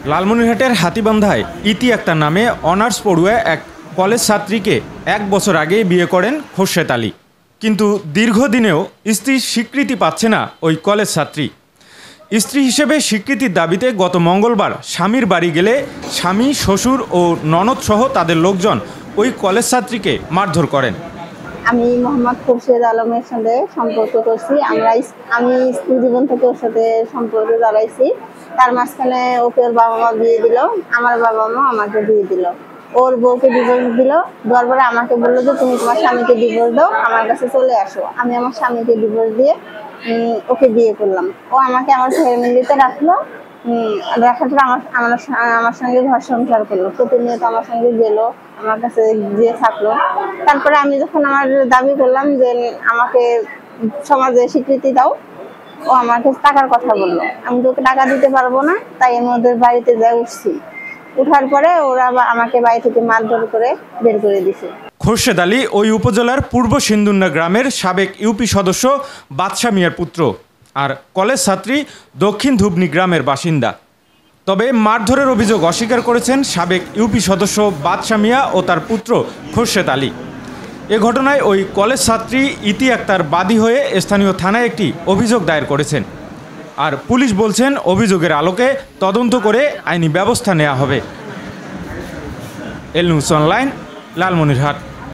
লালমনিরহাটের হাতীবান্ধায় ইতি আক্তার নামে অনার্স পড়ুয়া এক কলেজ ছাত্রীকে 1 বছর আগে বিয়ে করেন খোরশেদ আলী। কিন্তু দীর্ঘদিনেও স্ত্রীর স্বীকৃতি পাচ্ছে না ওই কলেজ ছাত্রী। স্ত্রী হিসেবে স্বীকৃতির দাবিতে গত মঙ্গলবার স্বামীর বাড়ি গেলে স্বামী, শ্বশুর ও ননদ সহ তাদের লোকজন ওই কলেজ ছাত্রীকে মারধর করেন। আমি মোহাম্মদ খোরশেদ আলমের সাথে সম্পর্ক করছি। আমি স্কুল জীবন থেকে ওর সাথে সম্পর্কে দাঁড়াইছি। তার মাঝখানে ওকে ওর বাবা মা বিয়ে দিল, আমার বাবা মা আমাকে বিয়ে দিল। ওর বউকে ডিভোর্স দিল, দেওয়ার পরে আমাকে বললো যে তুমি তোমার স্বামীকে ডিভোর্স দাও, আমার কাছে চলে আসো। আমি আমার স্বামীকে ডিভোর্স দিয়ে ওকে বিয়ে করলাম। ও আমাকে আমার ফ্যামিলিতে রাখলো। রাখার পর আমার সঙ্গে ঘর সংসার করলো, প্রতিনিয়ত আমার সঙ্গে গেলো, আমার কাছে গিয়ে থাকলো। তারপরে আমি যখন আমার দাবি করলাম যে আমাকে সমাজে স্বীকৃতি দাও, ও আমাকে টাকার কথা বললো। আমি তোকে টাকা দিতে পারবো না, তাই আমি ওদের বাড়িতে যাই উঠছি। উঠার পরে ওরা আমাকে বাড়ি থেকে মারধর করে বের করে দিছে। খোরশেদ আলী ওই উপজেলার পূর্ব সিন্দুন্না গ্রামের সাবেক ইউপি সদস্য বাদশা মিয়ার পুত্র, আর কলেজ ছাত্রী দক্ষিণ ধুবনি গ্রামের বাসিন্দা। তবে মারধরের অভিযোগ অস্বীকার করেছেন সাবেক ইউপি সদস্য বাদশা মিয়া ও তার পুত্র খোরশেদ আলী। এ ঘটনায় ওই কলেজ ছাত্রী ইতি আক্তার বাদী হয়ে স্থানীয় থানায় একটি অভিযোগ দায়ের করেছেন। আর পুলিশ বলছেন অভিযোগের আলোকে তদন্ত করে আইনি ব্যবস্থা নেওয়া হবে। এল নিউজ অনলাইন, লালমনিরহাট।